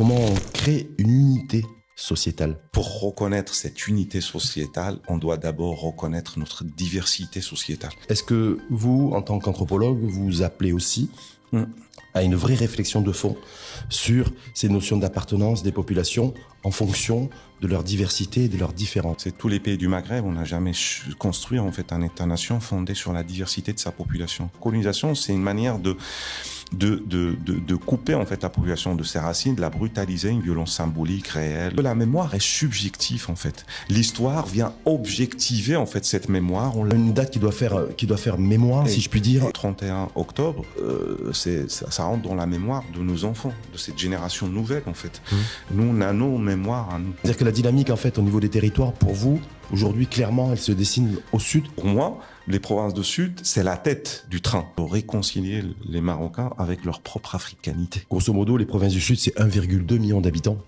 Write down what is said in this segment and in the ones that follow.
comment on crée une unité sociétale. Pour reconnaître cette unité sociétale, on doit d'abord reconnaître notre diversité sociétale. Est-ce que vous, en tant qu'anthropologue, vous appelez aussi à une vraie réflexion de fond sur ces notions d'appartenance des populations en fonction de leur diversité et de leurs différences? C'est tous les pays du Maghreb, on n'a jamais construit en fait un État-nation fondé sur la diversité de sa population. La colonisation, c'est une manière de couper en fait la population de ses racines, de la brutaliser, une violence symbolique réelle. La mémoire est subjective en fait. L'histoire vient objectiver en fait cette mémoire. Une date qui doit faire mémoire, si je puis dire. Le 31 octobre, ça rentre dans la mémoire de nos enfants, de cette génération nouvelle en fait. Nous, on a nos mémoires à nous. C'est-à-dire que la dynamique en fait au niveau des territoires, pour vous, aujourd'hui, clairement, elle se dessine au sud. Pour moi, les provinces du Sud, c'est la tête du train pour réconcilier les Marocains avec leur propre africanité. Grosso modo, les provinces du Sud, c'est 1,2 million d'habitants.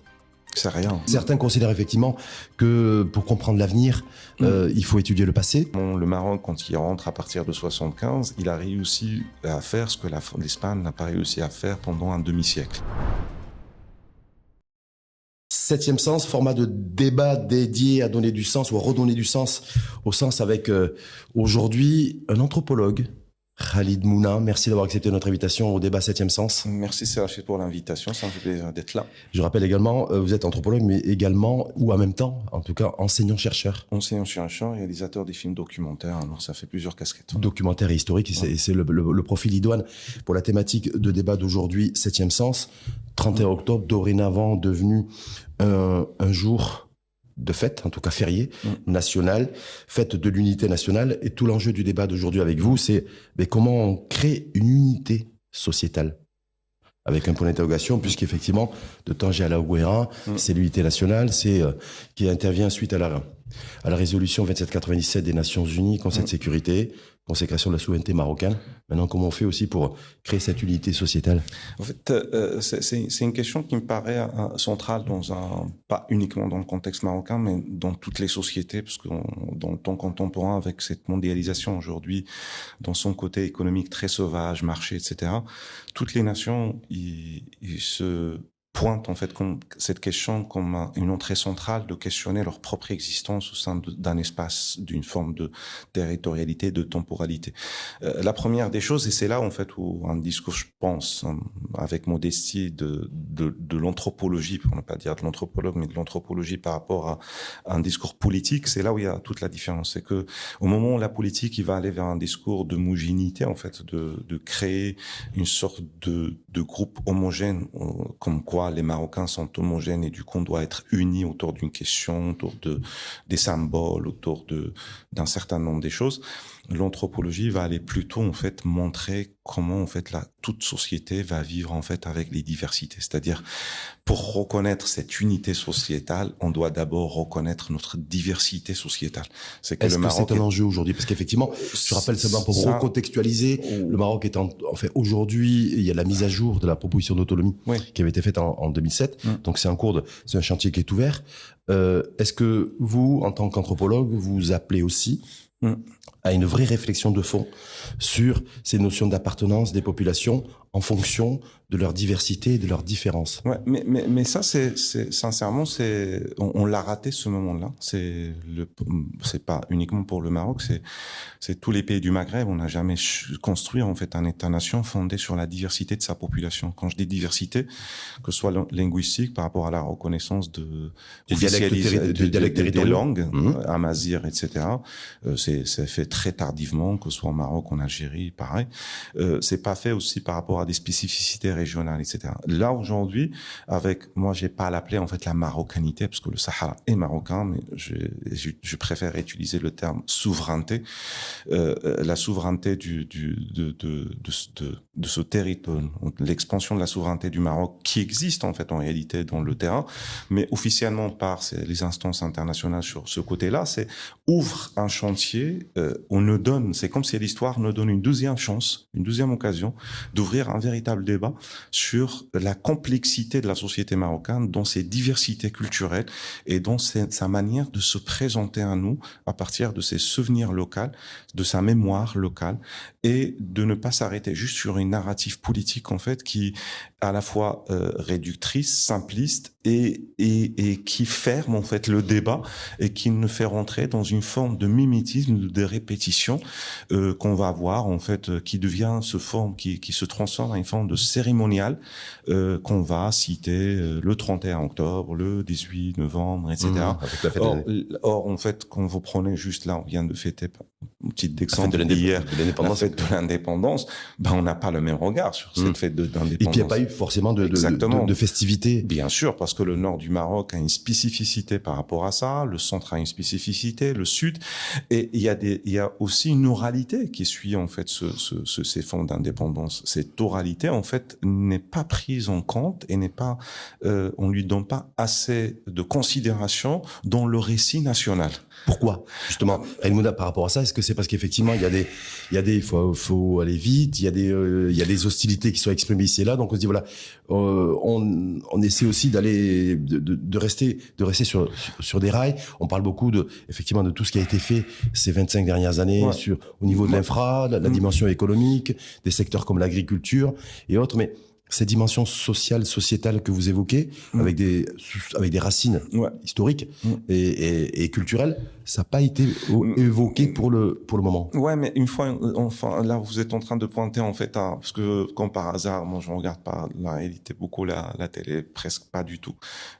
C'est rien. Certains considèrent effectivement que pour comprendre l'avenir, il faut étudier le passé. Le Maroc, quand il rentre à partir de 75, il a réussi à faire ce que l'Espagne n'a pas réussi à faire pendant un demi-siècle. Septième sens, format de débat dédié à donner du sens ou à redonner du sens au sens avec aujourd'hui un anthropologue, Khalid Mouna. Merci d'avoir accepté notre invitation au débat Septième sens. Merci Serge pour l'invitation, ça me fait plaisir d'être là. Je rappelle également, vous êtes anthropologue, mais également, ou en même temps, en tout cas, enseignant-chercheur. Enseignant-chercheur, réalisateur des films documentaires, alors ça fait plusieurs casquettes. Documentaire et historique, et c'est le profil idoine pour la thématique de débat d'aujourd'hui, Septième sens. 31 octobre, dorénavant devenu un jour de fête, en tout cas férié, national, fête de l'unité nationale. Et tout l'enjeu du débat d'aujourd'hui avec vous, c'est comment on crée une unité sociétale. Avec un point d'interrogation, puisqu'effectivement, de Tangier à la Ouéra, c'est l'unité nationale, qui intervient suite à la résolution 2797 des Nations Unies, Conseil de sécurité, consécration de la souveraineté marocaine. Maintenant, comment on fait aussi pour créer cette unité sociétale? En fait, c'est une question qui me paraît centrale pas uniquement dans le contexte marocain, mais dans toutes les sociétés, parce que dans le temps contemporain, avec cette mondialisation aujourd'hui, dans son côté économique très sauvage, marché, etc., toutes les nations, ils se pointe en fait cette question comme une entrée centrale de questionner leur propre existence au sein d'un espace, d'une forme de territorialité, de temporalité. La première des choses, et c'est là en fait où un discours, je pense, avec modestie, de l'anthropologie, pour ne pas dire de l'anthropologue, mais de l'anthropologie par rapport à un discours politique, c'est là où il y a toute la différence. C'est que au moment où la politique, il va aller vers un discours de homogénéité, en fait, de créer une sorte de groupe homogène, comme quoi les Marocains sont homogènes et du coup on doit être unis autour d'une question, autour des symboles, autour d'un certain nombre des choses. L'anthropologie va aller plutôt en fait montrer comment en fait toute société va vivre en fait avec les diversités. C'est-à-dire pour reconnaître cette unité sociétale, on doit d'abord reconnaître notre diversité sociétale. C'est un enjeu aujourd'hui? Parce qu'effectivement, je rappelle seulement pour recontextualiser, le Maroc est en fait aujourd'hui, il y a la mise à jour de la proposition d'autonomie qui avait été faite en 2007. Donc c'est un chantier qui est ouvert. Est-ce que vous, en tant qu'anthropologue, vous appelez aussi à une vraie réflexion de fond sur ces notions d'appartenance des populations en fonction de leur diversité et de leurs différences? Ouais, mais ça, sincèrement, on l'a raté ce moment-là. C'est pas uniquement pour le Maroc, c'est tous les pays du Maghreb. On n'a jamais construit en fait un État-nation fondé sur la diversité de sa population. Quand je dis diversité, que ce soit linguistique par rapport à la reconnaissance des dialectes des langues, amazigh, etc. C'est fait très tardivement, que ce soit au Maroc, en Algérie, pareil. C'est pas fait aussi par rapport à des spécificités régionales, etc. Là, aujourd'hui, moi, j'ai pas à l'appeler, en fait, la marocanité, parce que le Sahara est marocain, mais je préfère utiliser le terme souveraineté. La souveraineté de ce territoire, l'expansion de la souveraineté du Maroc, qui existe, en fait, en réalité, dans le terrain, mais officiellement par les instances internationales sur ce côté-là, ouvre un chantier, c'est comme si l'histoire nous donne une deuxième chance, une deuxième occasion d'ouvrir un véritable débat sur la complexité de la société marocaine, dans ses diversités culturelles et dans sa manière de se présenter à nous à partir de ses souvenirs locaux, de sa mémoire locale, et de ne pas s'arrêter juste sur une narrative politique en fait qui à la fois réductrice, simpliste et qui ferme en fait le débat et qui nous fait rentrer dans une forme de mimétisme, de répétition qu'on va avoir en fait, qui devient qui se transforme en une forme de cérémonial qu'on va citer le 31 octobre, le 18 novembre, etc. Or en fait, quand vous prenez juste là, on vient de fêter un petit exemple hier, la fête de l'indépendance, on n'a pas le même regard sur cette fête d'indépendance. Et puis il n'y a pas eu forcément de festivités. Bien sûr, parce que le nord du Maroc a une spécificité par rapport à ça, le centre a une spécificité, le sud, et il y a aussi une oralité qui suit en fait ces fonds d'indépendance. Cette oralité en fait n'est pas prise en compte et on lui donne pas assez de considération dans le récit national. Pourquoi justement, Raymouna, par rapport à ça, est-ce que c'est parce qu'effectivement il faut aller vite, il y a des hostilités qui sont exprimées ici et là, donc on se dit voilà, on essaie aussi d'aller de rester sur des rails. On parle beaucoup effectivement de tout ce qui a été fait ces 25 dernières années au niveau de l'infra, la dimension économique, des secteurs comme l'agriculture et autres, mais ces dimensions sociales, sociétales que vous évoquez, avec des racines historiques et culturelles, ça n'a pas été évoqué pour le moment. Ouais, mais une fois, enfin, là, vous êtes en train de pointer, en fait, parce que, comme par hasard, moi, je regarde pas la réalité beaucoup la télé, presque pas du tout.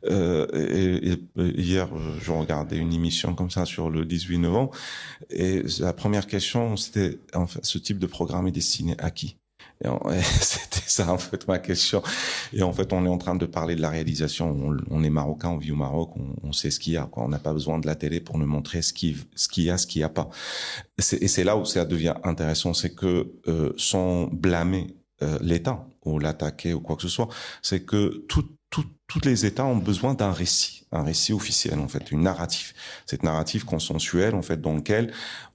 Et hier, je regardais une émission comme ça sur le 18 novembre, et la première question, c'était, en fait, ce type de programme est destiné à qui? Et c'était ça en fait ma question. Et en fait, on est en train de parler de la réalisation. On est marocain, on vit au Maroc, on sait ce qu'il y a, quoi. On n'a pas besoin de la télé pour nous montrer ce qu'il y a, ce qu'il y a pas. Et c'est là où ça devient intéressant, c'est que sans blâmer l'État ou l'attaquer ou quoi que ce soit, c'est que tous les États ont besoin d'un récit officiel en fait, une narrative. Cette narrative consensuelle en fait, dans lequel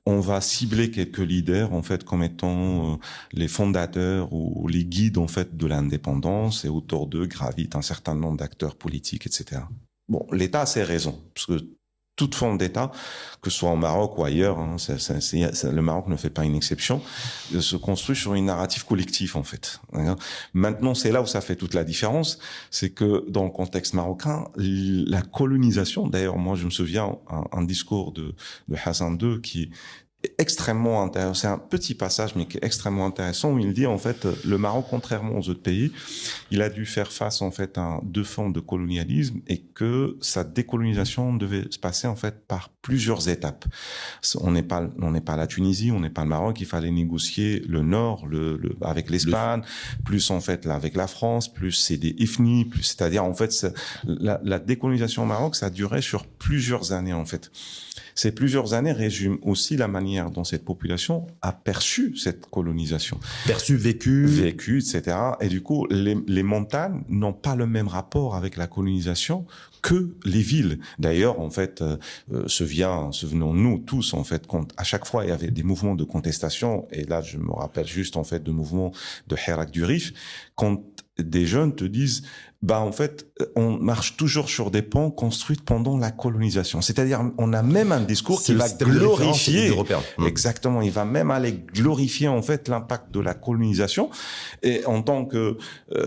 on va cibler quelques leaders en fait comme étant les fondateurs ou les guides en fait de l'indépendance, et autour d'eux gravitent un certain nombre d'acteurs politiques, etc. Bon, l'État a ses raisons, parce que toute forme d'État, que ce soit au Maroc ou ailleurs, le Maroc ne fait pas une exception, se construit sur une narrative collective en fait. Maintenant, c'est là où ça fait toute la différence, c'est que dans le contexte marocain, la colonisation, d'ailleurs moi je me souviens un discours de Hassan II qui extrêmement intéressant. C'est un petit passage, mais qui est extrêmement intéressant, où il dit, en fait, le Maroc, contrairement aux autres pays, il a dû faire face, en fait, à deux formes de colonialisme, et que sa décolonisation devait se passer, en fait, par plusieurs étapes. On n'est pas la Tunisie, on n'est pas le Maroc, il fallait négocier le Nord, avec l'Espagne, plus, en fait, là, avec la France, plus c'est des IFNI, plus, c'est-à-dire, en fait, la décolonisation au Maroc, ça a duré sur plusieurs années, en fait. Ces plusieurs années résument aussi la manière dont cette population a perçu cette colonisation. Perçu, vécu, etc. Et du coup, les montagnes n'ont pas le même rapport avec la colonisation que les villes. D'ailleurs, en fait, souvenons-nous tous, en fait, quand à chaque fois il y avait des mouvements de contestation, et là je me rappelle juste, en fait, de mouvements de Hirak du Rif, quand des jeunes te disent, en fait, on marche toujours sur des ponts construits pendant la colonisation. C'est-à-dire, on a même un discours qui va glorifier, exactement, il va même aller glorifier, en fait, l'impact de la colonisation. Et en tant que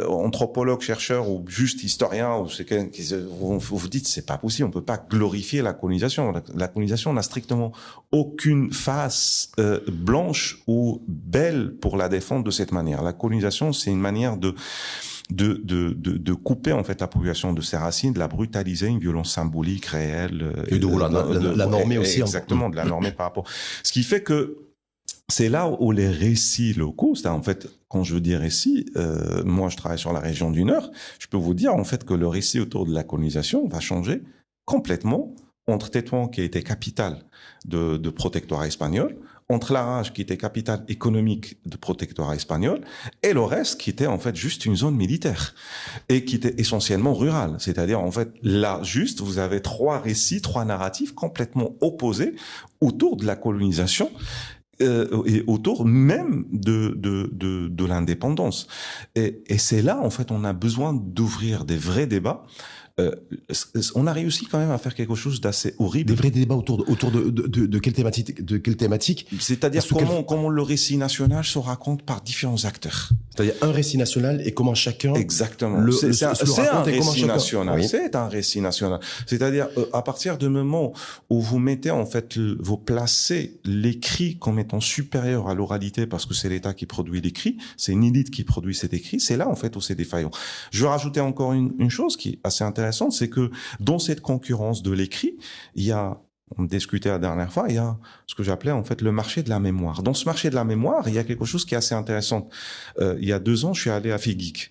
anthropologue, chercheur, ou juste historien, ou c'est quelqu'un qui vous dites, c'est pas possible, on peut pas glorifier la colonisation. La colonisation n'a strictement aucune face blanche ou belle pour la défendre de cette manière. La colonisation, c'est une manière de couper en fait la population de ses racines, de la brutaliser, une violence symbolique réelle, et de la normer aussi, exactement, de la normer par rapport. Ce qui fait que c'est là où les récits locaux, c'est en fait, quand je veux dire récits, moi je travaille sur la région du Nord, je peux vous dire en fait que le récit autour de la colonisation va changer complètement entre Tétouan, qui était capitale de protectorat espagnol, entre Larage, qui était capitale économique de protectorat espagnol, et le reste qui était en fait juste une zone militaire et qui était essentiellement rurale. C'est-à-dire en fait là juste vous avez trois récits, trois narratifs complètement opposés autour de la colonisation. et autour même de l'indépendance. Et c'est là, en fait, on a besoin d'ouvrir des vrais débats. On a réussi quand même à faire quelque chose d'assez horrible. Des vrais débats autour de quelle thématique? C'est-à-dire comment le récit national se raconte par différents acteurs. C'est-à-dire un récit national et comment chacun... Exactement. C'est un récit national. Oui. C'est un récit national. C'est-à-dire, à partir du moment où vous mettez, en fait, vous placez l'écrit comme étant supérieur à l'oralité parce que c'est l'État qui produit l'écrit, c'est une élite qui produit cet écrit, c'est là, en fait, où c'est défaillant. Je vais rajouter encore une chose qui est assez intéressante, c'est que dans cette concurrence de l'écrit, il y a, on discutait la dernière fois, il y a ce que j'appelais en fait le marché de la mémoire. Dans ce marché de la mémoire, il y a quelque chose qui est assez intéressant. Il y a 2 ans, je suis allé à Figuig.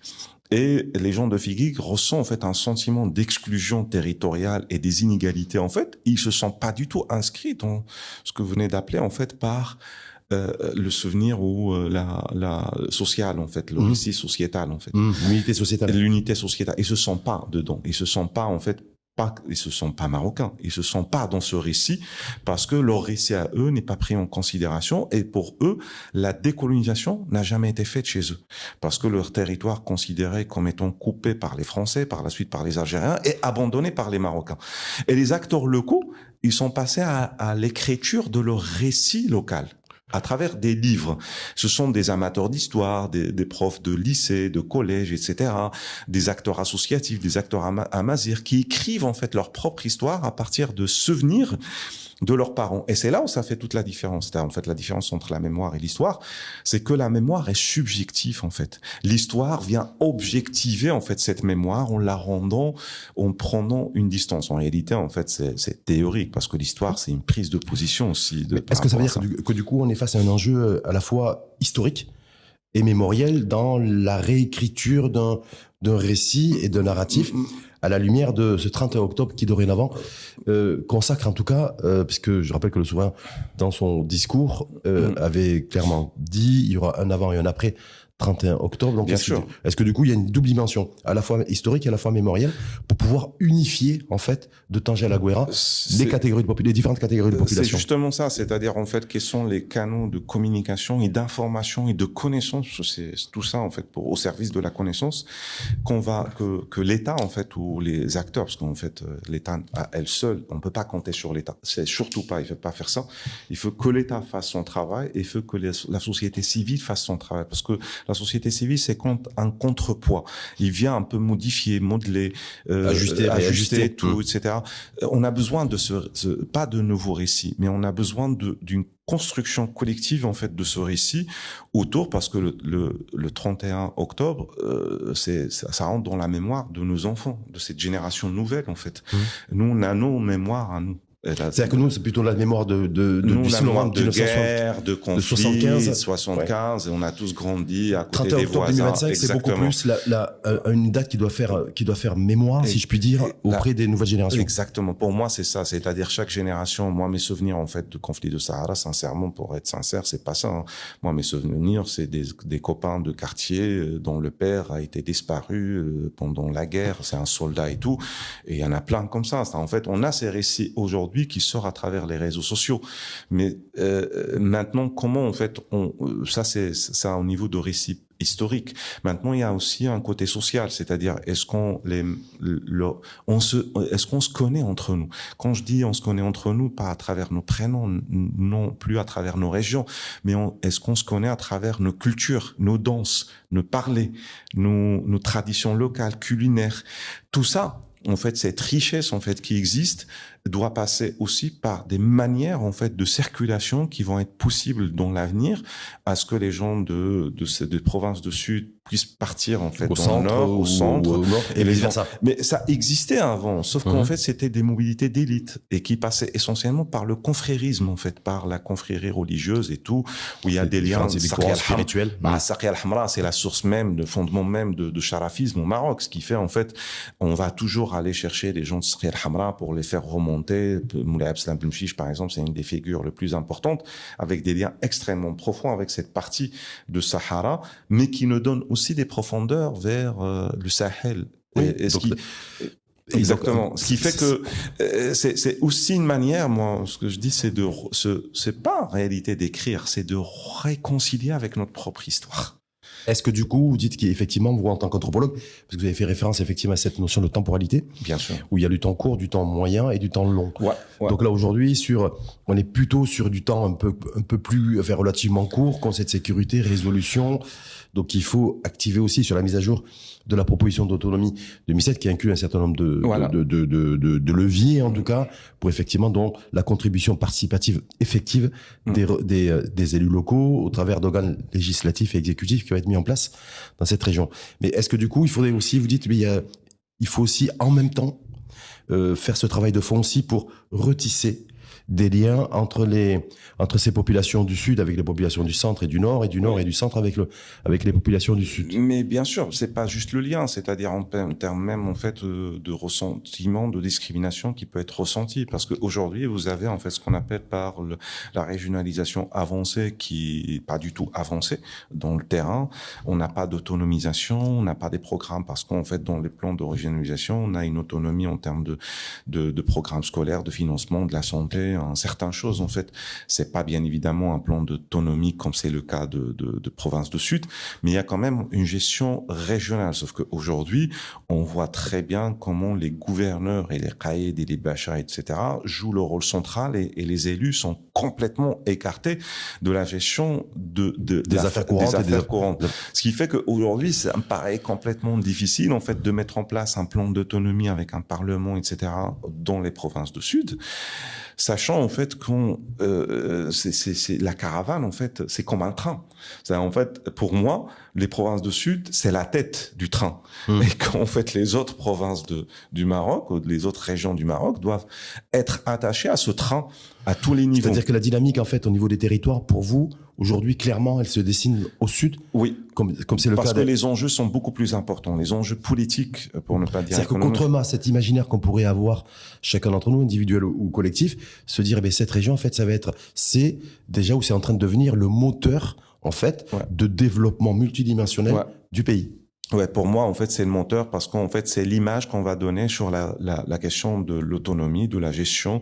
Et les gens de Figuig ressentent en fait un sentiment d'exclusion territoriale et des inégalités. En fait, ils se sentent pas du tout inscrits dans ce que vous venez d'appeler en fait par le souvenir ou la sociale en fait, le récit sociétal en fait. L'unité sociétale. L'unité sociétale. Ils se sentent pas dedans. Ils se sentent pas en fait. Ils se sentent pas marocains, ils se sentent pas dans ce récit parce que leur récit à eux n'est pas pris en considération et pour eux, la décolonisation n'a jamais été faite chez eux parce que leur territoire considéré comme étant coupé par les Français, par la suite par les Algériens et abandonné par les Marocains. Et les acteurs locaux, ils sont passés à l'écriture de leur récit local. À travers des livres. Ce sont des amateurs d'histoire, des profs de lycée, de collège, etc., des acteurs associatifs, des acteurs amazirs qui écrivent en fait leur propre histoire à partir de souvenirs de leurs parents. Et c'est là où ça fait toute la différence. C'est-à-dire, en fait, la différence entre la mémoire et l'histoire, c'est que la mémoire est subjective, en fait. L'histoire vient objectiver, en fait, cette mémoire en la rendant, en prenant une distance. En réalité, en fait, c'est théorique, parce que l'histoire, c'est une prise de position aussi. Est-ce que ça veut dire que du coup, on est face à un enjeu à la fois historique et mémoriel dans la réécriture d'un récit et d'un narratif à la lumière de ce 31 octobre qui dorénavant consacre en tout cas, puisque je rappelle que le souverain dans son discours avait clairement dit il y aura un avant et un après 31 octobre. Donc est-ce que du coup il y a une double dimension, à la fois historique et à la fois mémorielle, pour pouvoir unifier en fait de Tanger à la Guéra les différentes catégories de population? C'est justement ça, c'est-à-dire en fait quels sont les canaux de communication et d'information et de connaissance, c'est tout ça en fait au service de la connaissance que l'État en fait ou les acteurs, parce qu'en fait l'État à elle seule, on peut pas compter sur l'État, c'est surtout pas, il faut pas faire ça. Il faut que l'État fasse son travail et il faut que la société civile fasse son travail, parce que la société civile, c'est un contrepoids. Il vient un peu modifier, modeler, ajuster tout, etc. On a besoin de pas de nouveaux récits, mais on a besoin d'une construction collective, en fait, de ce récit autour, parce que le 31 octobre, ça rentre dans la mémoire de nos enfants, de cette génération nouvelle, en fait. Nous, on a nos mémoires à nous. C'est-à-dire que nous, c'est plutôt la mémoire du mémoire de guerre, de conflit, 75, et on a tous grandi à côté des voisins. 2025, c'est beaucoup plus une date qui doit faire mémoire, si je puis dire, auprès des nouvelles générations. Exactement. Pour moi, c'est ça. C'est-à-dire chaque génération, moi, mes souvenirs, en fait, de conflit de Sahara, sincèrement, pour être sincère, c'est pas ça, hein. Moi, mes souvenirs, c'est des copains de quartier dont le père a été disparu pendant la guerre, c'est un soldat et tout. Et il y en a plein comme ça. En fait, on a ces récits aujourd'hui qui sort à travers les réseaux sociaux. Mais maintenant, comment en fait ça c'est ça au niveau de récit historique. Maintenant, il y a aussi un côté social, c'est-à-dire est-ce qu'on se connaît entre nous. Quand je dis on se connaît entre nous, pas à travers nos prénoms, non plus à travers nos régions, mais est-ce qu'on se connaît à travers nos cultures, nos danses, nos parlers, nos traditions locales, culinaires, tout ça. En fait, cette richesse en fait qui existe doit passer aussi par des manières en fait de circulation qui vont être possibles dans l'avenir, à ce que les gens de provinces du sud puissent partir en fait dans le nord, au centre, au nord, et vice-versa. Mais ça existait avant, sauf qu'en fait c'était des mobilités d'élite et qui passaient essentiellement par le confrérisme en fait, par la confrérie religieuse et tout, où il y a des liens spirituels. Saqi al-Hamra, c'est la source même, le fondement même de charafisme au Maroc, ce qui fait en fait, on va toujours aller chercher les gens de Saqi al-Hamra pour les faire remonter. Moulay Abdeslam Benchiche, par exemple, c'est une des figures les plus importantes, avec des liens extrêmement profonds avec cette partie de Sahara, mais qui nous donne aussi des profondeurs vers le Sahel. Oui, Exactement. Ce qui fait que c'est aussi une manière, moi, ce que je dis, c'est pas en réalité d'écrire, c'est de réconcilier avec notre propre histoire. Est-ce que du coup, vous dites qu'effectivement, vous, en tant qu'anthropologue, parce que vous avez fait référence effectivement à cette notion de temporalité, bien sûr, où il y a du temps court, du temps moyen et du temps long. Ouais. Donc là, aujourd'hui, on est plutôt sur du temps un peu plus, enfin, relativement court, conseil de sécurité, résolution. Donc il faut activer aussi sur la mise à jour de la proposition d'autonomie 2007 qui inclut un certain nombre de leviers, en tout cas, pour effectivement donc la contribution participative effective des élus locaux au travers d'organes législatifs et exécutifs qui vont être mis en place dans cette région. Mais est-ce que du coup, il faudrait aussi, vous dites, il faut aussi en même temps faire ce travail de fond aussi pour retisser des liens entre ces populations du sud avec les populations du centre et du nord, et du nord et du centre avec les populations du sud. Mais bien sûr, c'est pas juste le lien, c'est-à-dire en termes même en fait de ressentiment, de discrimination qui peut être ressenti, parce qu'aujourd'hui vous avez en fait ce qu'on appelle par la régionalisation avancée qui est pas du tout avancée dans le terrain. On n'a pas d'autonomisation, on n'a pas des programmes parce qu'en fait dans les plans de régionalisation on a une autonomie en termes de programmes scolaires, de financement, de la santé, certaines choses en fait. C'est pas bien évidemment un plan d'autonomie comme c'est le cas de province du Sud, mais il y a quand même une gestion régionale. Sauf qu'aujourd'hui, on voit très bien comment les gouverneurs et les caïds et les bachas, etc., jouent le rôle central et les élus sont complètement écartés de la gestion des affaires courantes. Ce qui fait qu'aujourd'hui, ça me paraît complètement difficile en fait de mettre en place un plan d'autonomie avec un parlement, etc., dans les provinces du Sud. Sachant en fait qu'on c'est la caravane en fait, c'est comme un train. C'est en fait pour moi les provinces du Sud, c'est la tête du train. Et qu'en fait les autres provinces du Maroc ou les autres régions du Maroc doivent être attachées à ce train à tous les niveaux. C'est-à-dire que la dynamique en fait au niveau des territoires pour vous aujourd'hui clairement elle se dessine au sud. Oui, comme c'est le cas. Parce que les enjeux sont beaucoup plus importants, les enjeux politiques pour ne pas dire. C'est-à-dire que contre cet imaginaire qu'on pourrait avoir chacun d'entre nous, individuel ou collectif, se dire cette région en fait c'est déjà où c'est en train de devenir le moteur en fait de développement multidimensionnel du pays. Ouais, pour moi, en fait, c'est le moteur parce qu'en fait, c'est l'image qu'on va donner sur la question de l'autonomie, de la gestion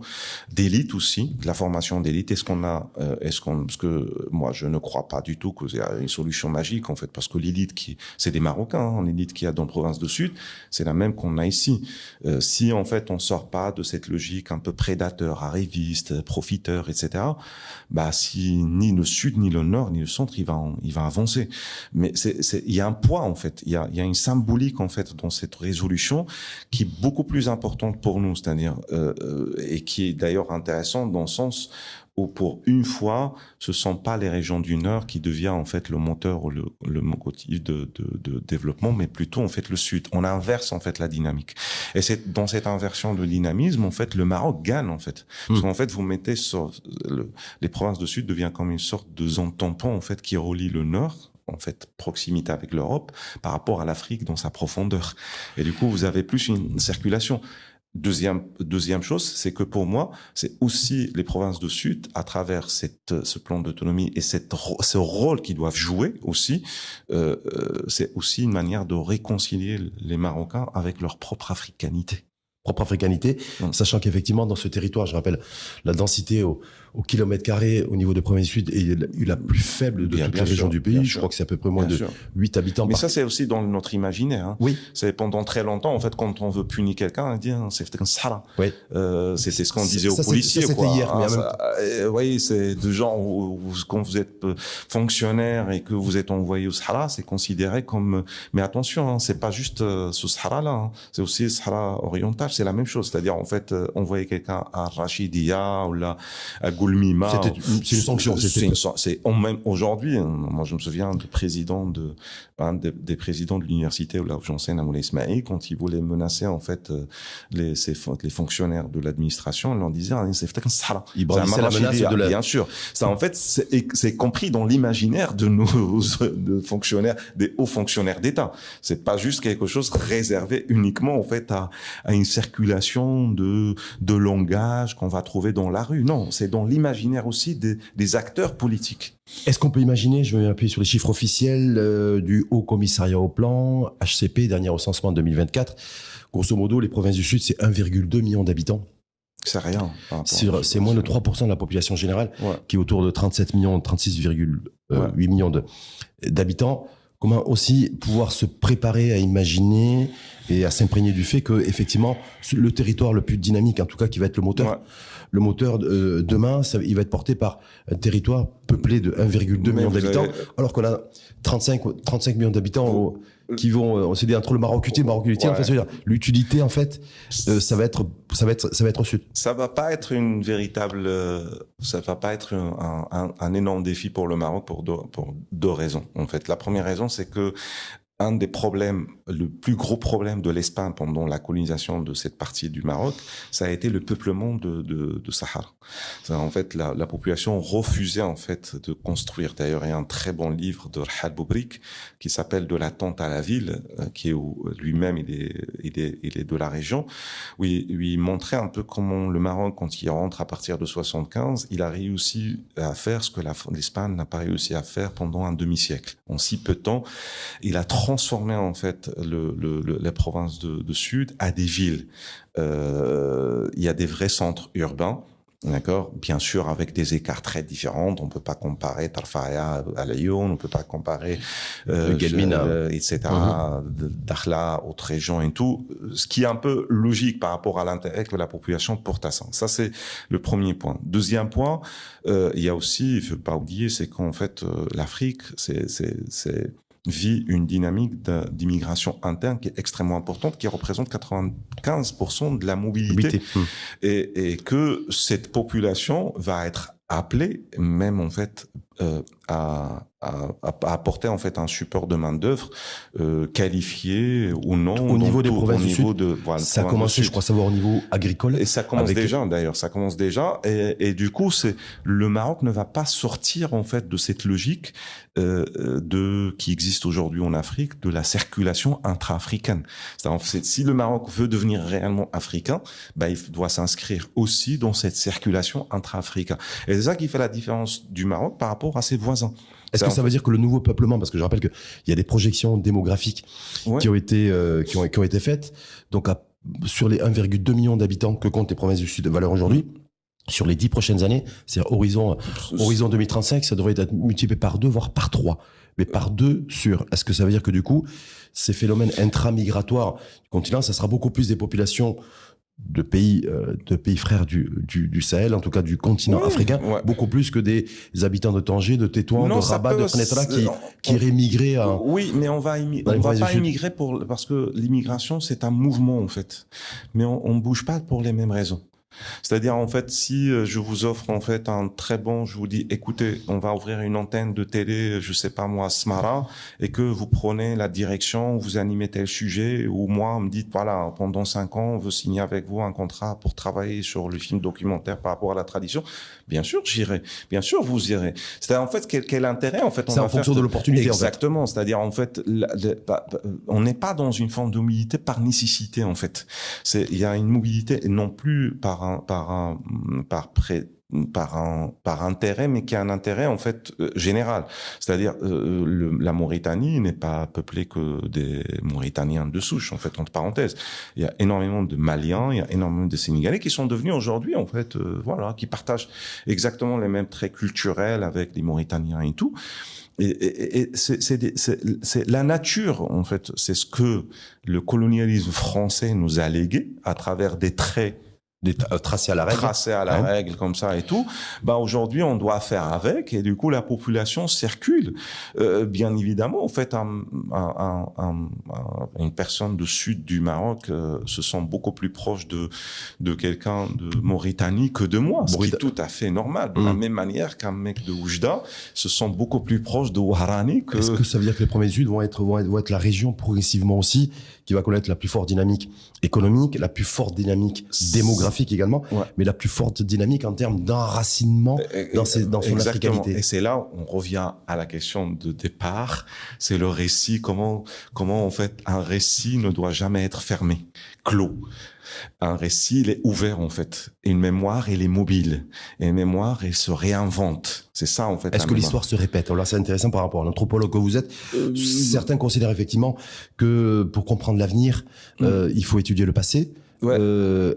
d'élite aussi, de la formation d'élite. Parce que moi, je ne crois pas du tout qu'il y a une solution magique, en fait, parce que l'élite c'est des Marocains, hein, l'élite qu'il y a dans la province du Sud, c'est la même qu'on a ici. Si, en fait, on sort pas de cette logique un peu prédateur, arriviste, profiteur, etc., si ni le Sud, ni le Nord, ni le Centre, il va avancer. Mais il y a un poids, en fait. Il y a une symbolique en fait dans cette résolution qui est beaucoup plus importante pour nous, c'est-à-dire et qui est d'ailleurs intéressante dans le sens où pour une fois, ce sont pas les régions du Nord qui devient en fait le moteur ou le motif de développement, mais plutôt en fait le Sud. On inverse en fait la dynamique. Et c'est dans cette inversion de dynamisme en fait le Maroc gagne en fait. Parce qu'en fait vous mettez les provinces du Sud devient comme une sorte de zone tampon en fait qui relie le Nord, en fait, proximité avec l'Europe par rapport à l'Afrique dans sa profondeur. Et du coup, vous avez plus une circulation. Deuxième chose, c'est que pour moi, c'est aussi les provinces du Sud, à travers ce plan d'autonomie et ce rôle qu'ils doivent jouer aussi, c'est aussi une manière de réconcilier les Marocains avec leur propre africanité. Sachant qu'effectivement, dans ce territoire, je rappelle, la densité au kilomètre carré au niveau de province sud est la plus faible de toutes les régions du pays. Je crois que c'est à peu près moins de 8 habitants. Mais ça, c'est aussi dans notre imaginaire. Hein. Oui. C'est pendant très longtemps, en fait, quand on veut punir quelqu'un, on dit, c'est un Sahara. Oui. C'est ce qu'on disait aux policiers, ça, quoi. C'était hier, oui, c'est de genre où quand vous êtes fonctionnaire et que vous êtes envoyé au Sahara, c'est considéré comme, mais attention, hein, c'est pas juste ce Sahara-là, hein. C'est aussi le Sahara oriental, c'est la même chose. C'est-à-dire, en fait, envoyer quelqu'un à Rachidia ou là, à Goulmima. C'est une sanction. C'est même aujourd'hui. Moi, je me souviens des présidents de l'université où là où j'enseigne à Moulay Ismaïl, quand ils voulaient menacer en fait les fonctionnaires de l'administration, ils leur disaient c'est un Sahara. Ils brandissaient la menace de la. Bien sûr. Ça en fait c'est compris dans l'imaginaire de nos fonctionnaires, des hauts fonctionnaires d'État. C'est pas juste quelque chose réservé uniquement en fait à une circulation de langage qu'on va trouver dans la rue. Non, c'est dans l'imaginaire aussi des acteurs politiques. Est-ce qu'on peut imaginer, je vais appuyer sur les chiffres officiels du Haut Commissariat au Plan, HCP, dernier recensement 2024, grosso modo, les provinces du Sud, c'est 1,2 million d'habitants. C'est rien. C'est moins de 3% de la population générale, qui est autour de 37 millions, 36,8 millions d'habitants. Comment aussi pouvoir se préparer à imaginer et à s'imprégner du fait que, effectivement, le territoire le plus dynamique, en tout cas, qui va être le moteur. Le moteur, demain, il va être porté par un territoire peuplé de 1,2 million d'habitants, alors qu'on a 35 millions d'habitants qui vont, on s'est dit, entre le Maroc UT et le Maroc UT, en fait, l'utilité, en fait, ça va être au sud. Ça va pas être une véritable, ça va pas être un énorme défi pour le Maroc pour deux raisons. En fait, la première raison, c'est que un des problèmes, le plus gros problème de l'Espagne pendant la colonisation de cette partie du Maroc, ça a été le peuplement de Sahara. En fait, la population refusait en fait de construire. D'ailleurs, il y a un très bon livre de Rahad Boubrik qui s'appelle De la tente à la ville, qui est lui-même il est de la région, où il montrait un peu comment le Maroc, quand il rentre à partir de 75, il a réussi à faire ce que l'Espagne n'a pas réussi à faire pendant un demi-siècle. En si peu de temps, il a transformer en fait les provinces de Sud à des villes. Il y a des vrais centres urbains, d'accord, bien sûr avec des écarts très différents. On peut pas comparer Tarfaya à Lyon, on peut pas comparer Guelmina, etc. Dakhla, autres régions et tout. Ce qui est un peu logique par rapport à l'intérêt que la population porte à ça. Ça c'est le premier point. Deuxième point, il y a aussi, il faut pas oublier, c'est qu'en fait l'Afrique, c'est vit une dynamique d'immigration interne qui est extrêmement importante, qui représente 95% de la mobilité. Et que cette population va être appelée, même en fait, à apporter en fait un support de main d'œuvre qualifié ou non. Au niveau des provinces du Sud, ça a commencé, je crois savoir, au niveau agricole. Et ça commence déjà, d'ailleurs, ça commence déjà. Et du coup, le Maroc ne va pas sortir en fait de cette logique qui existe aujourd'hui en Afrique, de la circulation intra-africaine. Si le Maroc veut devenir réellement africain, il doit s'inscrire aussi dans cette circulation intra-africaine. Et c'est ça qui fait la différence du Maroc par rapport à ses voisins. Est-ce que ça veut dire que le nouveau peuplement, parce que je rappelle qu'il y a des projections démographiques qui ont été faites, donc sur les 1,2 million d'habitants que comptent les provinces du Sud de valeur aujourd'hui, sur les 10 prochaines années, c'est-à-dire horizon 2035, ça devrait être multiplié par 2, voire par 3. Mais par 2 sur, est-ce que ça veut dire que du coup, ces phénomènes intra-migratoires du continent, ça sera beaucoup plus des populations de pays frères du Sahel, en tout cas du continent africain, beaucoup plus que des habitants de Tanger, de Tétouan, de Rabat, de Knétra qui iraient migrer à... Oui, mais on va pas immigrer parce que l'immigration, c'est un mouvement, en fait. Mais on bouge pas pour les mêmes raisons. C'est-à-dire, en fait, si je vous offre, en fait, je vous dis, écoutez, on va ouvrir une antenne de télé, je sais pas moi, Smara, et que vous prenez la direction, vous animez tel sujet, ou moi, on me dit, voilà, pendant 5 ans, on veut signer avec vous un contrat pour travailler sur le film documentaire par rapport à la tradition. Bien sûr, j'irai. Bien sûr, vous irez. C'est-à-dire, en fait, quel intérêt, en fait, c'est en fonction de l'opportunité, exactement. En fait. C'est-à-dire, en fait, on n'est pas dans une forme de mobilité par nécessité, en fait. Il y a une mobilité non plus par intérêt, mais qui a un intérêt en fait général. C'est-à-dire la Mauritanie n'est pas peuplée que des Mauritaniens de souche, en fait, entre parenthèses. Il y a énormément de Maliens, il y a énormément de Sénégalais qui sont devenus aujourd'hui, en fait, qui partagent exactement les mêmes traits culturels avec les Mauritaniens et tout. Et c'est la nature, en fait. C'est ce que le colonialisme français nous a légué à travers des traits tracés à la règle comme ça et tout. Aujourd'hui on doit faire avec, et du coup la population circule. Bien évidemment, en fait, une personne du sud du Maroc se sent beaucoup plus proche de quelqu'un de Mauritanie que de moi, ce qui est tout à fait normal. De la même manière qu'un mec de Oujda se sent beaucoup plus proche de Ouarani que... Est-ce que ça veut dire que les provinces du Sud vont être la région progressivement aussi qui va connaître la plus forte dynamique économique, la plus forte dynamique démographique également, mais la plus forte dynamique en termes d'enracinement dans son africanité. Et c'est là où on revient à la question de départ, c'est le récit, comment en fait un récit ne doit jamais être fermé, clos. Un récit, il est ouvert, en fait. Et une mémoire, elle est mobile. Et une mémoire, elle se réinvente. C'est ça, en fait. Est-ce que l'histoire se répète? Alors là, c'est intéressant par rapport à l'anthropologue que vous êtes. Certains considèrent effectivement que pour comprendre l'avenir, il faut étudier le passé. Ouais.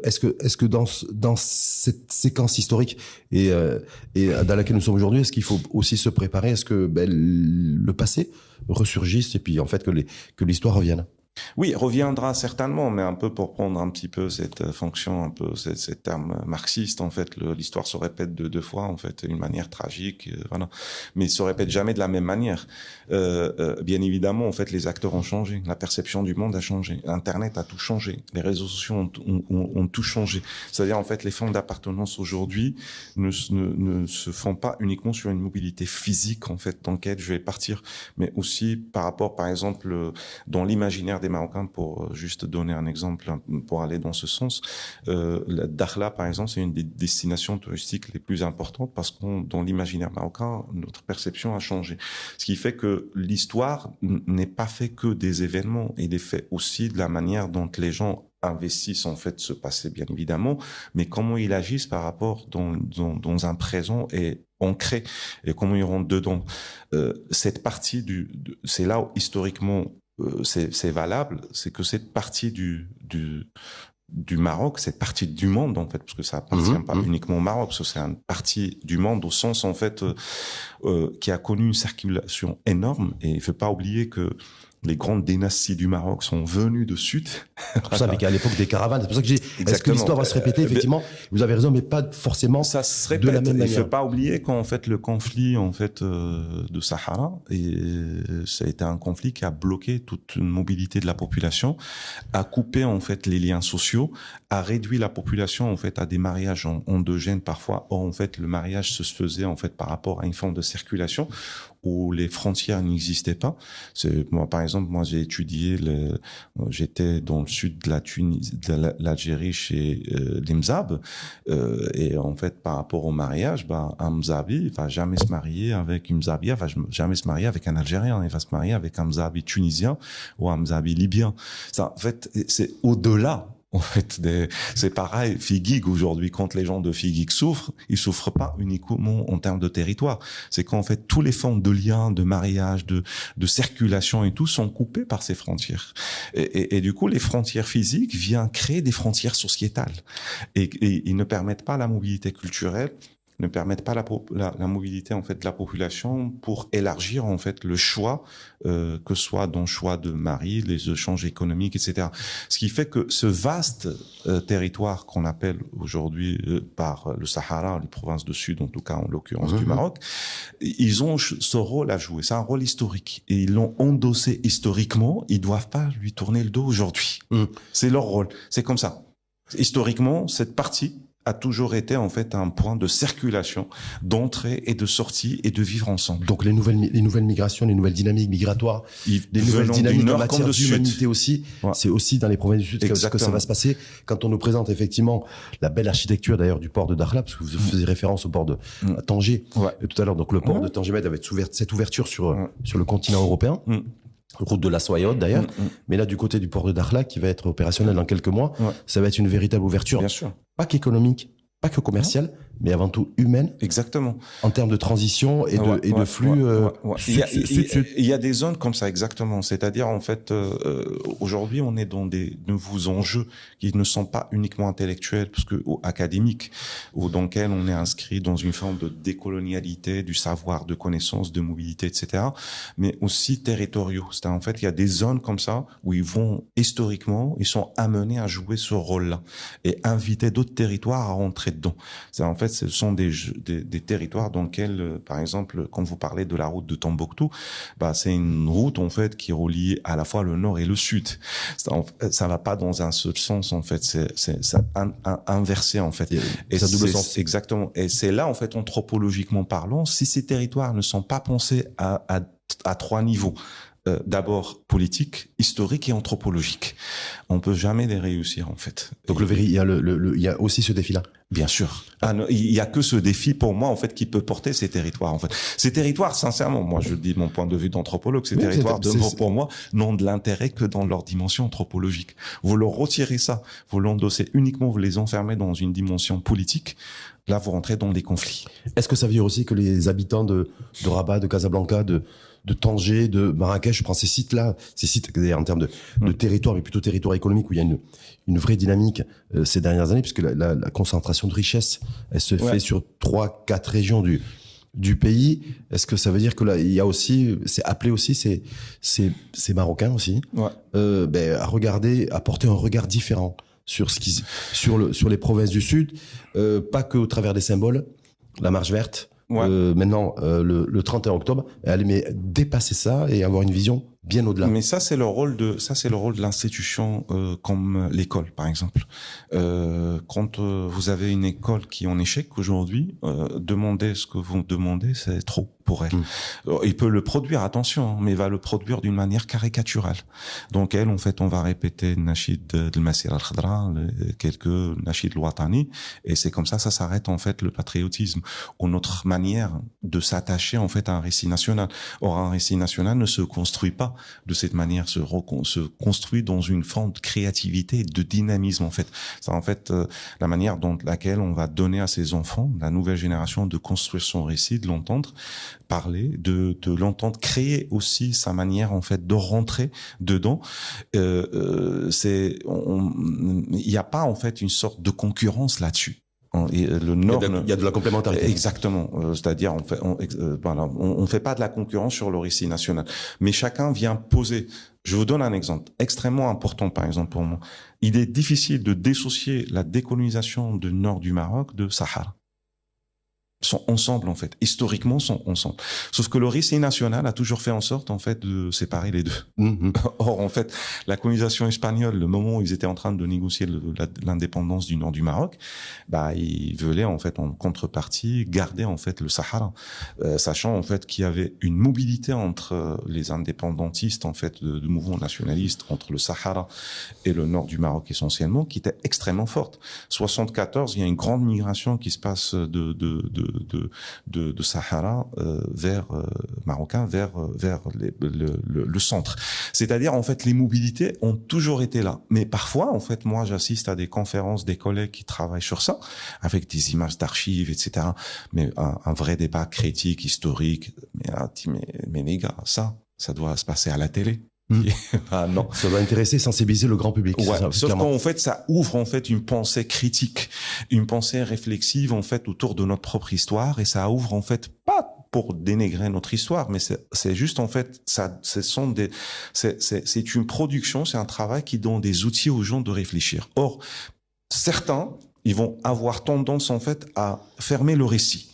Est-ce que dans cette séquence historique et dans laquelle nous sommes aujourd'hui, est-ce qu'il faut aussi se préparer? Est-ce que le passé ressurgisse et puis en fait que l'histoire revienne? Oui, reviendra certainement, mais un peu pour prendre un petit peu cette fonction, un peu ces termes marxistes, en fait, l'histoire se répète deux fois, en fait, d'une manière tragique, voilà. Mais se répète jamais de la même manière. Bien évidemment, en fait, les acteurs ont changé, la perception du monde a changé, Internet a tout changé, les réseaux sociaux ont tout changé. C'est-à-dire, en fait, les formes d'appartenance aujourd'hui ne se font pas uniquement sur une mobilité physique, en fait, dans laquelle je vais partir, mais aussi par rapport, par exemple, dans l'imaginaire des Marocains, pour juste donner un exemple, pour aller dans ce sens. Dakhla, par exemple, c'est une des destinations touristiques les plus importantes parce que dans l'imaginaire marocain, notre perception a changé. Ce qui fait que l'histoire n'est pas fait que des événements, il est fait aussi de la manière dont les gens investissent en fait ce passé, bien évidemment, mais comment ils agissent par rapport dans un présent et ancré, et comment ils rentrent dedans. Cette partie c'est là où historiquement c'est valable, c'est que cette partie du Maroc, cette partie du monde en fait, parce que ça appartient pas uniquement au Maroc, parce que c'est une partie du monde au sens en fait qui a connu une circulation énorme, et il faut pas oublier que les grandes dynasties du Maroc sont venues de sud. Tout ça avec à l'époque des caravanes. C'est pour ça que est-ce que l'histoire va se répéter? Effectivement, vous avez raison, mais pas forcément ça se répète, de la même manière. Il faut pas oublier qu'en fait, le conflit, en fait, de Sahara, et ça a été un conflit qui a bloqué toute une mobilité de la population, a coupé, en fait, les liens sociaux, a réduit la population, en fait, à des mariages endogènes parfois. Or, en fait, le mariage se faisait, en fait, par rapport à une forme de circulation où les frontières n'existaient pas. Moi, par exemple, j'ai étudié j'étais dans le sud de la Tunisie, de l'Algérie, chez les Mzab, et en fait, par rapport au mariage, un Mzabi va jamais se marier avec une Mzabia, va jamais se marier avec un Algérien, il va se marier avec un Mzabi tunisien ou un Mzabi libyen. Ça, en fait, c'est au-delà. En fait, c'est pareil, Figuig aujourd'hui, quand les gens de Figuig souffrent, ils souffrent pas uniquement en termes de territoire. C'est qu'en fait, tous les formes de liens, de mariage, de circulation et tout sont coupés par ces frontières. Et du coup, les frontières physiques viennent créer des frontières sociétales. Et ils ne permettent pas la mobilité culturelle, ne permettent pas la mobilité en fait de la population pour élargir en fait le choix, que ce soit dans le choix de mari, les échanges économiques, etc. Ce qui fait que ce vaste territoire qu'on appelle aujourd'hui par le Sahara, les provinces du Sud, en tout cas en l'occurrence du Maroc, ils ont ce rôle à jouer. C'est un rôle historique et ils l'ont endossé historiquement. Ils doivent pas lui tourner le dos aujourd'hui. C'est leur rôle. C'est comme ça. Historiquement, cette partie a toujours été en fait un point de circulation, d'entrée et de sortie et de vivre ensemble. Donc les nouvelles migrations, les nouvelles dynamiques migratoires, les nouvelles dynamiques en matière d'humanité aussi, c'est aussi dans les provinces du Sud que ça va se passer. Quand on nous présente effectivement la belle architecture d'ailleurs du port de Dakhla, parce que vous faisiez référence au port de Tanger tout à l'heure, donc le port de Tanger Med avait cette ouverture sur le continent européen. Route de la Soyotte d'ailleurs, mais là du côté du port de Dakhla qui va être opérationnel dans quelques mois, ça va être une véritable ouverture, bien sûr, pas qu'économique, pas que commerciale, mais avant tout humaine. Exactement. En termes de transition et de flux. Il y a des zones comme ça, exactement. C'est-à-dire, en fait, aujourd'hui, on est dans des nouveaux enjeux qui ne sont pas uniquement intellectuels, parce que académiques, ou dans lesquels on est inscrit dans une forme de décolonialité du savoir, de connaissance, de mobilité, etc. Mais aussi territoriaux. C'est-à-dire, en fait, il y a des zones comme ça où ils vont historiquement, ils sont amenés à jouer ce rôle-là et inviter d'autres territoires à rentrer dedans. C'est en fait, ce sont des territoires dans lesquels, par exemple, quand vous parlez de la route de Tombouctou, c'est une route en fait qui relie à la fois le nord et le sud. Ça va pas dans un seul sens en fait, c'est inversé en fait. Et ça double sens. Exactement. Et c'est là en fait, anthropologiquement parlant, si ces territoires ne sont pas pensés à trois niveaux, d'abord politique, historique et anthropologique. On peut jamais les réussir en fait. Donc il y a aussi ce défi-là. Bien sûr. Il y a que ce défi pour moi en fait qui peut porter ces territoires en fait. Ces territoires, sincèrement, moi je dis mon point de vue d'anthropologue, ces territoires pour moi n'ont de l'intérêt que dans leur dimension anthropologique. Vous leur retirez ça, vous l'endossez uniquement, vous les enfermez dans une dimension politique. Là, vous rentrez dans des conflits. Est-ce que ça veut dire aussi que les habitants de Rabat, de Casablanca, de Tanger, de Marrakech, je prends ces sites-là, en termes de territoire, mais plutôt territoire économique, où il y a une vraie dynamique ces dernières années, puisque la concentration de richesse, elle se fait sur 3-4 régions du pays. Est-ce que ça veut dire que là, il y a aussi, c'est appelé aussi ces Marocains aussi, à regarder, à porter un regard différent sur sur les provinces du Sud, pas que au travers des symboles, la marche verte, maintenant le 31 octobre, mais dépasser ça et avoir une vision bien au-delà. Mais ça c'est le rôle de l'institution comme l'école par exemple. Quand vous avez une école qui est en échec aujourd'hui, demander ce que vous demandez, c'est trop pour elle. Il peut le produire, attention, mais il va le produire d'une manière caricaturale. Donc elle, en fait, on va répéter le Nachid de Masira al-Khadra, quelques Nachid al-Watani, et c'est comme ça s'arrête en fait le patriotisme, ou notre manière de s'attacher en fait à un récit national. Or, un récit national ne se construit pas de cette manière, se construit dans une forme de créativité et de dynamisme en fait. C'est en fait la manière dont laquelle on va donner à ses enfants, la nouvelle génération, de construire son récit, de l'entendre parler, de l'entendre créer aussi sa manière en fait de rentrer dedans. Il n'y a pas en fait une sorte de concurrence là-dessus. Et le Nord, il y a de la complémentarité. Exactement. C'est-à-dire, on fait pas de la concurrence sur le récit national, mais chacun vient poser. Je vous donne un exemple extrêmement important, par exemple pour moi. Il est difficile de dissocier la décolonisation du nord du Maroc de Sahara. Sont ensemble en fait, historiquement sont ensemble. Sauf que le récit national a toujours fait en sorte en fait de séparer les deux. Or en fait, la colonisation espagnole, le moment où ils étaient en train de négocier l'indépendance du nord du Maroc, ils voulaient en fait en contrepartie garder en fait le Sahara, sachant en fait qu'il y avait une mobilité entre les indépendantistes en fait de mouvements nationalistes entre le Sahara et le nord du Maroc essentiellement, qui était extrêmement forte. 74, il y a une grande migration qui se passe de Sahara vers marocain vers le centre. C'est-à-dire en fait les mobilités ont toujours été là. Mais parfois en fait moi j'assiste à des conférences des collègues qui travaillent sur ça avec des images d'archives etc. Mais un vrai débat critique historique. Mais les gars ça doit se passer à la télé. Non. Ça va intéresser, sensibiliser le grand public. Ouais, ça, sauf qu'en fait, ça ouvre en fait une pensée critique, une pensée réflexive en fait autour de notre propre histoire, et ça ouvre en fait pas pour dénigrer notre histoire, mais c'est juste en fait c'est une production, c'est un travail qui donne des outils aux gens de réfléchir. Or, certains, ils vont avoir tendance en fait à fermer le récit.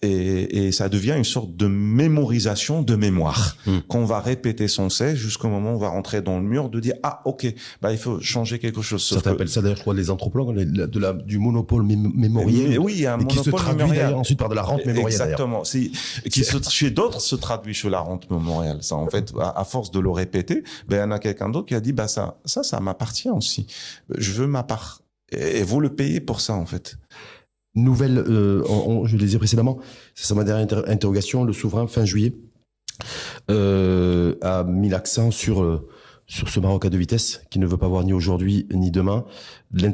Et ça devient une sorte de mémorisation de mémoire qu'on va répéter sans cesse jusqu'au moment où on va rentrer dans le mur de dire ok, il faut changer quelque chose. Certains appellent ça d'ailleurs, je crois, les anthropologues, du monopole mémoriel. Mais oui, il y a un monopole qui se traduit mémoriel d'ailleurs ensuite par de la rente mémorielle. Exactement. Chez d'autres se traduit sur la rente mémorielle. Ça, en fait, à force de le répéter, il y en a quelqu'un d'autre qui a dit ça m'appartient aussi. Je veux ma part. Et vous le payez pour ça, en fait. Nouvelle, je le disais précédemment, c'est ma dernière interrogation. Le souverain, fin juillet, a mis l'accent sur ce Maroc à deux vitesses, qui ne veut pas voir ni aujourd'hui ni demain. La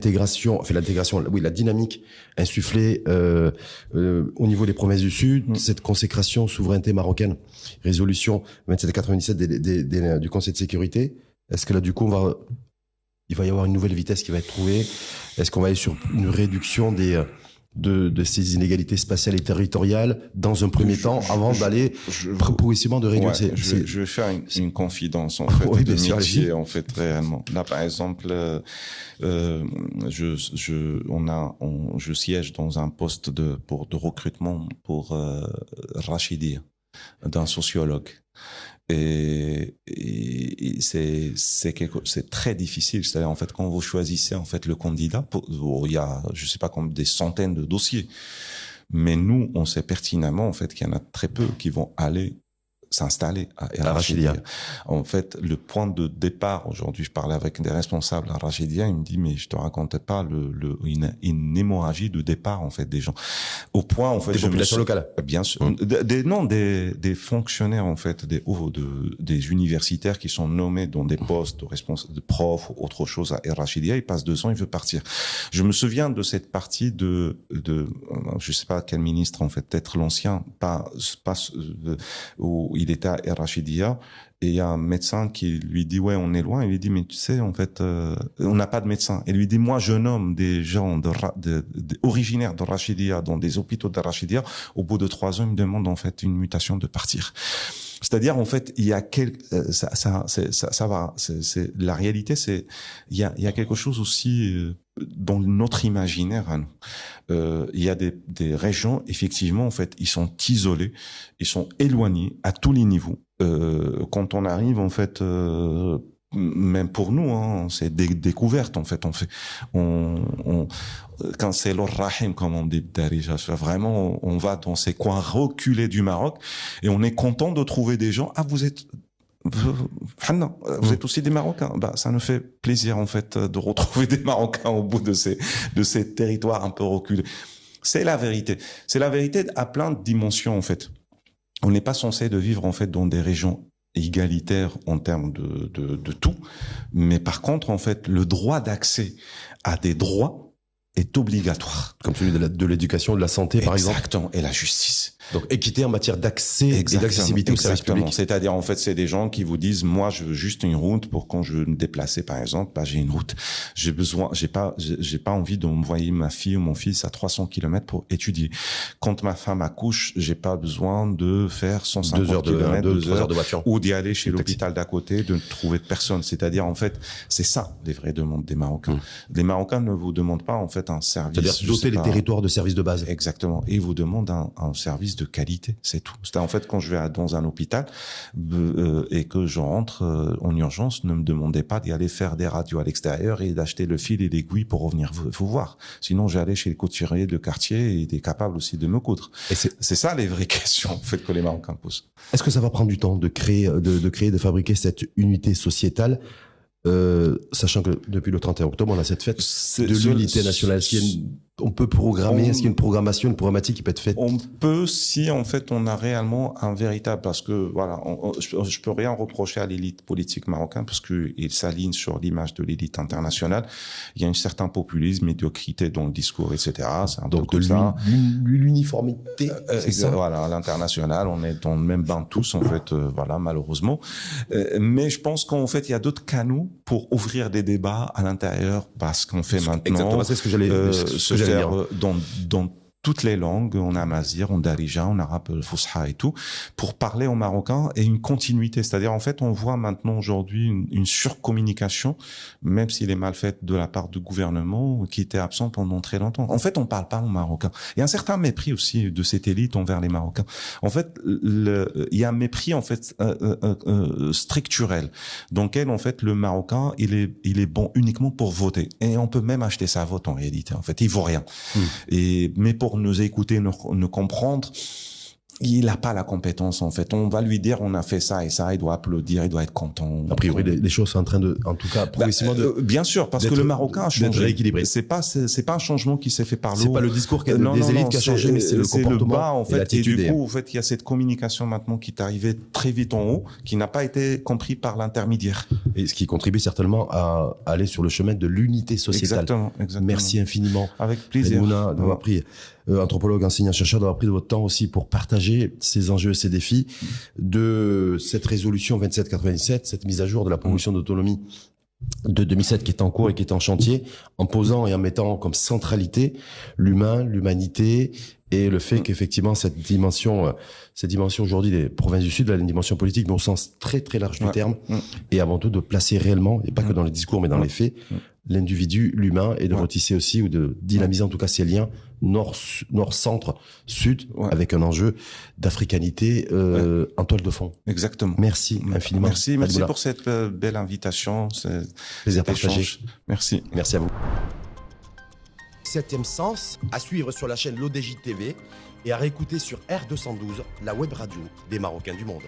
dynamique insufflée au niveau des provinces du Sud, cette consécration souveraineté marocaine, résolution 2797 du Conseil de sécurité. Est-ce que là, du coup, il va y avoir une nouvelle vitesse qui va être trouvée? Est-ce qu'on va aller sur une réduction de ces inégalités spatiales et territoriales dans un premier temps avant d'aller progressivement de réduire je vais faire une confidence en fait de métier en fait réellement. Là par exemple je siège dans un poste de recrutement pour Rachidia d'un sociologue. Et c'est très difficile. C'est-à-dire, en fait, quand vous choisissez, en fait, le candidat, il y a, je sais pas, comme des centaines de dossiers. Mais nous, on sait pertinemment, en fait, qu'il y en a très peu qui vont aller s'installer à Rachidia. En fait, le point de départ, aujourd'hui, je parlais avec des responsables à Rachidia, ils me disent, mais je te racontais pas une hémorragie de départ, en fait, des gens. Au point, en fait, des populations locales. Bien sûr. Des fonctionnaires, en fait, des universitaires qui sont nommés dans des postes de profs ou autre chose à Rachidia, ils passent 2 ans, ils veulent partir. Je me souviens de cette partie je sais pas quel ministre, en fait, peut-être l'ancien, où il était à Rachidia, et il y a un médecin qui lui dit, ouais, on est loin. Il lui dit, mais tu sais, en fait, on n'a pas de médecin. Et lui dit, moi, je nomme des gens originaires de Rachidia, dans des hôpitaux de Rachidia. Au bout de 3 ans, ils me demandent, en fait, une mutation de partir. C'est-à-dire, en fait, il y a ça va. La réalité, il y a quelque chose aussi dans notre imaginaire à nous. Il y a des régions, effectivement, en fait, ils sont isolés, ils sont éloignés à tous les niveaux. Quand on arrive, en fait, même pour nous, hein, c'est des découvertes, en fait. Quand c'est l'Or-Rahim, comme on dit, Darija, vraiment, on va dans ces coins reculés du Maroc et on est content de trouver des gens. Ah, vous êtes aussi des Marocains. Bah, ça nous fait plaisir, en fait, de retrouver des Marocains au bout de ces territoires un peu reculés. C'est la vérité. C'est la vérité à plein de dimensions, en fait. On n'est pas censé de vivre, en fait, dans des régions égalitaires en termes de tout. Mais par contre, en fait, le droit d'accès à des droits est obligatoire. Comme celui de l'éducation, de la santé, par exemple. Exactement. Et la justice. Donc, équité en matière d'accès et d'accessibilité au service public. C'est-à-dire, en fait, c'est des gens qui vous disent, moi, je veux juste une route pour quand je veux me déplacer, par exemple, bah, j'ai une route. J'ai pas envie d'envoyer ma fille ou mon fils à 300 km pour étudier. Quand ma femme accouche, j'ai pas besoin de faire 150 km, 2 heures de voiture. Ou d'y aller chez l'hôpital d'à côté, de ne trouver personne. C'est-à-dire, en fait, c'est ça, les vraies demandes des Marocains. Les Marocains ne vous demandent pas, en fait, un service. C'est-à-dire doter les territoires de services de base. Exactement. Et ils vous demandent un service de qualité, c'est tout. C'est en fait quand je vais dans un hôpital et que je rentre en urgence, ne me demandez pas d'y aller faire des radios à l'extérieur et d'acheter le fil et l'aiguille pour revenir vous voir. Sinon, j'allais chez le couturier de quartier et il est capable aussi de me coudre. Et c'est ça les vraies questions en fait que les Marocains posent. Est-ce que ça va prendre du temps de créer, de fabriquer cette unité sociétale? Sachant que depuis le 31 octobre, on a cette fête de l'unité nationale. On peut programmer, est-ce qu'il y a une programmation, une programmatique qui peut être faite? On peut si en fait on a réellement un véritable, parce que voilà, je peux rien reprocher à l'élite politique marocaine parce que il s'aligne sur l'image de l'élite internationale. Il y a un certain populisme, médiocrité dans le discours, etc. C'est un donc peu de ça. L'uniformité, c'est ça. Voilà, à l'international, on est dans le même bain tous en fait, voilà, malheureusement. Mais je pense qu'en fait il y a d'autres canaux pour ouvrir des débats à l'intérieur, parce qu'on fait maintenant. Exactement, c'est ce que j'allais faire dans toutes les langues, en amazigh, en darija, en arabe, le fusha et tout, pour parler en marocain et une continuité. C'est-à-dire, en fait, on voit maintenant aujourd'hui une surcommunication, même s'il est mal faite de la part du gouvernement, qui était absent pendant très longtemps. En fait, on parle pas en marocain. Il y a un certain mépris aussi de cette élite envers les Marocains. En fait, il y a un mépris, en fait, structurel, dans lequel, en fait, le Marocain, il est bon uniquement pour voter. Et on peut même acheter sa vote, en réalité. En fait, il vaut rien. Mais pour nous écouter, nous comprendre, il n'a pas la compétence, en fait. On va lui dire, on a fait ça et ça, il doit applaudir, il doit être content. A priori, les choses sont en train de, en tout cas, progressivement bien sûr, parce que le Marocain a changé. Rééquilibré. C'est pas un changement qui s'est fait par l'eau. C'est pas le discours des élites qui a changé, mais c'est le comportement, le bas, en fait. l'attitude. Et du coup, en fait, il y a cette communication maintenant qui est arrivée très vite en haut, qui n'a pas été compris par l'intermédiaire. Et ce qui contribue certainement à aller sur le chemin de l'unité sociétale. Exactement. Merci infiniment. Avec plaisir. Elmouna, d'avoir pris, anthropologue, enseignant, chercheur, d'avoir pris de votre temps aussi pour partager ces enjeux, ces défis de cette résolution 2797, cette mise à jour de la promotion d'autonomie de 2007 qui est en cours et qui est en chantier, en posant et en mettant comme centralité l'humain, l'humanité et le fait qu'effectivement cette dimension aujourd'hui des provinces du Sud, là, une dimension politique, mais au sens très très large du terme, et avant tout de placer réellement, et pas que dans les discours, mais dans les faits, l'individu, l'humain, et de retisser aussi ou de dynamiser en tout cas ces liens nord-centre, sud, avec un enjeu d'africanité en toile de fond. Exactement. Merci infiniment. Merci pour cette belle invitation. Plaisir partagé. Merci. Merci à vous. 7e sens, à suivre sur la chaîne l'ODJ TV et à réécouter sur R212, la web radio des Marocains du monde.